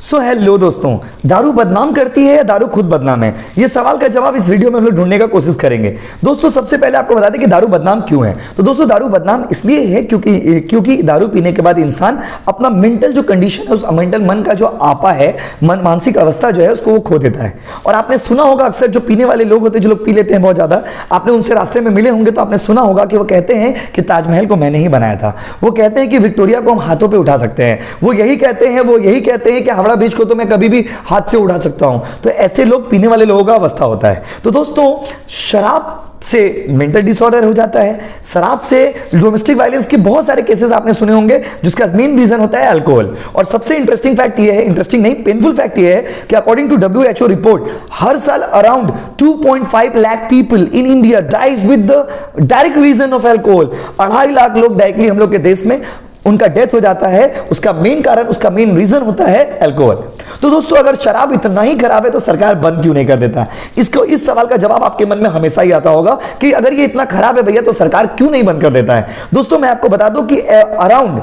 Hello दोस्तों, दारू बदनाम करती है या दारू खुद बदनाम है? ये सवाल का जवाब इस वीडियो में हम लोग ढूंढने का कोशिश करेंगे। दोस्तों, सबसे पहले आपको बता दें कि दारू बदनाम क्यों है। तो दोस्तों, दारू बदनाम इसलिए है क्योंकि दारू पीने के बाद इंसान अपना मेंटल जो कंडीशन है, उस मेंटल मन का जो आपा है, मानसिक अवस्था जो है, उसको वो खो देता है। और आपने सुना होगा अक्सर जो पीने वाले लोग होते हैं, जो लोग पी लेते हैं बहुत ज्यादा, आपने उनसे रास्ते में मिले होंगे तो आपने सुना होगा कि वो कहते हैं कि ताजमहल को मैंने ही बनाया था। वो कहते हैं कि विक्टोरिया को हम हाथों पे उठा सकते हैं। वो यही कहते हैं कि हावड़ा ब्रिज को तो मैं कभी भी हाथ से उठा सकता हूं। तो ऐसे लोग पीने वाले लोगों का अवस्था होता है। तो दोस्तों, शराब से मेंटल डिसऑर्डर हो जाता है। शराब से डोमेस्टिक वायलेंस के बहुत सारे केसेस आपने सुने होंगे, जिसका मेन रीजन होता है अल्कोहल। और सबसे इंटरेस्टिंग फैक्ट ये है, इंटरेस्टिंग नहीं, पेनफुल फैक्ट ये है कि अकॉर्डिंग टू WHO रिपोर्ट, हर साल around 2.5 lakh people in India dies with the direct reason of alcohol. 2.5 lakh लोग डायरेक्टली हम लोग के देश में उनका डेथ हो जाता है। उसका मेन कारण, उसका मेन रीजन होता है अल्कोहल। तो दोस्तों, अगर शराब इतना ही खराब है तो सरकार बंद क्यों नहीं कर देता? इस सवाल का जवाब आपके मन में हमेशा ही आता होगा कि अगर ये इतना खराब है भैया, तो सरकार क्यों नहीं बंद कर देता है? दोस्तों, मैं आपको बता दूं कि अराउंड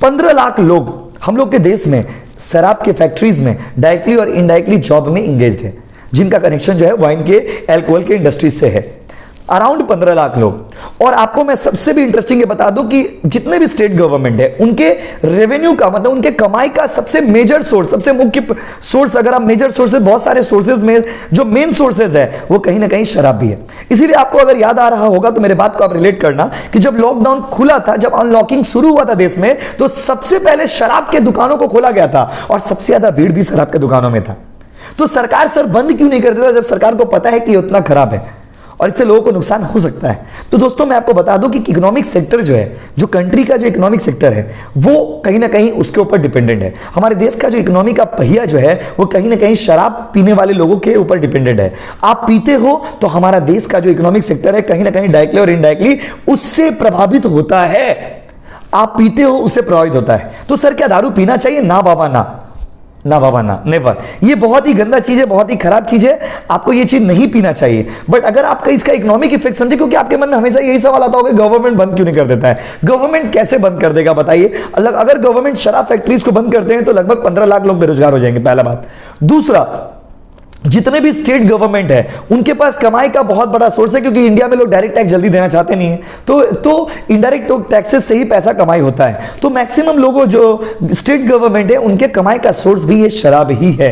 15 लाख लोग हम लोग के देश में शराब के फैक्ट्रीज में डायरेक्टली और इनडायरेक्टली जॉब में इंगेज्ड है, जिनका कनेक्शन जो है वाइन के, अल्कोहल के इंडस्ट्रीज से है। अराउंड 15 लाख लोग। और आपको मैं सबसे भी इंटरेस्टिंग बता दूं कि जितने भी स्टेट गवर्नमेंट है, उनके रेवेन्यू का, मतलब उनके कमाई का सबसे मेजर सोर्स, सबसे मुख्य सोर्स, अगर आप मेजर सोर्सेज, बहुत सारे सोर्सेज में जो मेन सोर्सेज है, वो कहीं ना कहीं शराब भी है। इसीलिए आपको अगर याद आ रहा होगा तो मेरे बात को आप रिलेट करना कि जब लॉकडाउन खुला था, जब अनलॉकिंग शुरू हुआ था देश में, तो सबसे पहले शराब के दुकानों को खोला गया था और सबसे ज्यादा भीड़ भी शराब के दुकानों में था। तो सरकार सर बंद क्यों नहीं कर देता, जब सरकार को पता है कि ये उतना खराब है और इससे लोगों को नुकसान हो सकता है? तो दोस्तों, मैं आपको बता दूं कि इकोनॉमिक सेक्टर जो है, जो कंट्री का जो इकोनॉमिक सेक्टर है, वो कहीं ना कहीं उसके ऊपर डिपेंडेंट है। हमारे देश का जो इकोनॉमी का पहिया जो है, वो कहीं ना कहीं शराब पीने वाले लोगों के ऊपर डिपेंडेंट है। आप पीते हो तो हमारा देश का जो इकोनॉमिक सेक्टर है, कहीं ना कहीं डायरेक्टली और इनडायरेक्टली उससे प्रभावित होता है। आप पीते हो, उससे प्रभावित होता है। तो सर, क्या दारू पीना चाहिए? ना बाबा ना, ना बाबा ना, नेवर। ये बहुत ही गंदा चीज है, बहुत ही खराब चीज है। आपको ये चीज नहीं पीना चाहिए। बट अगर आपका इसका इकोनॉमिक इफेक्ट समझे, क्योंकि आपके मन में हमेशा यही सवाल आता होगा, गवर्नमेंट बंद क्यों नहीं कर देता है? गवर्नमेंट कैसे बंद कर देगा बताइए? अगर गवर्नमेंट शराब फैक्ट्रीज को बंद करते हैं तो लगभग 15 लाख लोग बेरोजगार हो जाएंगे, पहला बात। दूसरा, जितने भी स्टेट गवर्नमेंट है, उनके पास कमाई का बहुत बड़ा सोर्स है, क्योंकि इंडिया में लोग डायरेक्ट टैक्स जल्दी देना चाहते नहीं है, तो इनडायरेक्ट टैक्सेस से ही पैसा कमाई होता है। तो मैक्सिमम लोगों, जो स्टेट गवर्नमेंट है, उनके कमाई का सोर्स भी ये शराब ही है।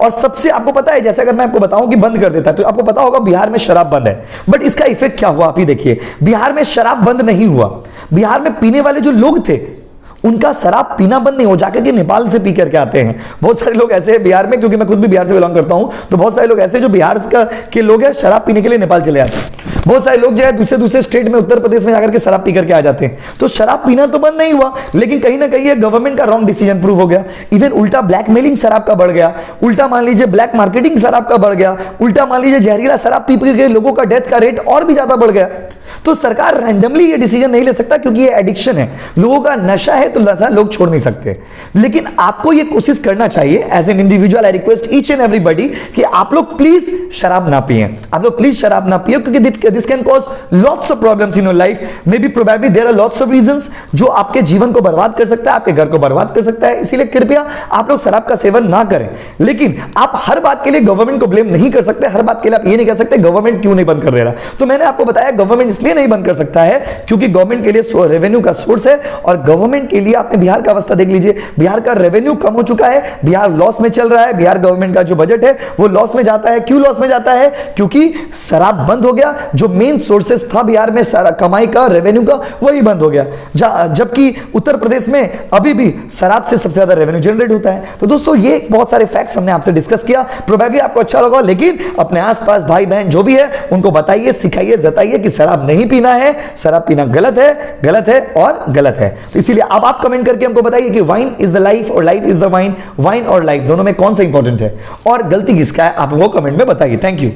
और सबसे आपको पता है, जैसे अगर मैं आपको बताऊं कि बंद कर देता है, तो आपको पता होगा बिहार में शराब बंद है। बट इसका इफेक्ट क्या हुआ आप ही देखिए। बिहार में शराब बंद नहीं हुआ, बिहार में पीने वाले जो लोग थे, उनका शराब पीना बंद नहीं हो, जाकर के नेपाल से पी करके आते हैं। बहुत सारे लोग ऐसे हैं बिहार में, क्योंकि मैं खुद भी बिहार से बिलोंग करता हूं, तो बहुत सारे लोग ऐसे जो बिहार के लोग हैं, शराब पीने के लिए नेपाल चले आते हैं। बहुत सारे लोग जो है दूसरे स्टेट में, उत्तर प्रदेश में जाकर के शराब पी करके आ जाते हैं। तो शराब पीना तो बंद नहीं हुआ, लेकिन कहीं ना कहीं ये गवर्नमेंट का रॉन्ग डिसीजन प्रूव हो गया। इवन उल्टा ब्लैकमेलिंग शराब का बढ़ गया, उल्टा मान लीजिए ब्लैक मार्केटिंग शराब का बढ़ गया, उल्टा मान लीजिए जहरीला शराब पी के लोगों का डेथ का रेट और भी ज्यादा बढ़ गया। तो सरकार रैंडमली ये डिसीजन नहीं ले सकता, क्योंकि ये एडिक्शन है, लोगों का नशा है, तो नशा लोग छोड़ नहीं सकते। लेकिन आपको ये कोशिश करना चाहिए, as an individual I request each and everybody, कि आप लोग प्लीज शराब ना पिए। आप लोग प्लीज शराब ना पिए, क्योंकि this can cause lots of problems in your life. Maybe probably there are lots of reasons जो आपके जीवन को बर्बाद कर सकता है, आपके घर को बर्बाद कर सकता है। इसीलिए कृपया आप लोग शराब का सेवन ना करें। लेकिन आप हर बात के लिए गवर्नमेंट को ब्लेम नहीं कर सकते, हर बात के लिए आप ये नहीं कह सकते गवर्नमेंट क्यों नहीं बंद कर दे रहा। तो मैंने आपको बताया, गवर्नमेंट इसलिए नहीं बंद कर सकता है क्योंकि गवर्नमेंट के लिए रेवेन्यू का सोर्स है, और गवर्नमेंट के लिए आपने बिहार का अवस्था देख लीजिए, बिहार का रेवेन्यू कम हो चुका है, बिहार लॉस में चल रहा है। बिहार गवर्नमेंट का जो बजट है वो लॉस में जाता है। क्यों लॉस में जाता है? क्योंकि शराब बंद हो गया, जो मेन सोर्सेस था बिहार में सारा कमाई का, रेवेन्यू का, वही बंद हो गया। जबकि उत्तर प्रदेश में अभी भी शराब से सबसे ज्यादा रेवेन्यू जनरेट होता है। तो दोस्तों, ये बहुत सारे फैक्ट्स हमने आपसे डिस्कस किया, प्रोबेबली आपको अच्छा लगा। लेकिन अपने आसपास भाई बहन जो भी है, उनको बताइए, सिखाइए, जताइए कि शराब नहीं पीना है, शराब पीना गलत है, गलत है और गलत है। तो इसीलिए अब आप कमेंट करके हमको बताइए कि वाइन इज द लाइफ और life is the wine, wine और लाइफ दोनों में कौन सा इंपॉर्टेंट है, और गलती किसका है, आप वो कमेंट में बताइए। Thank you.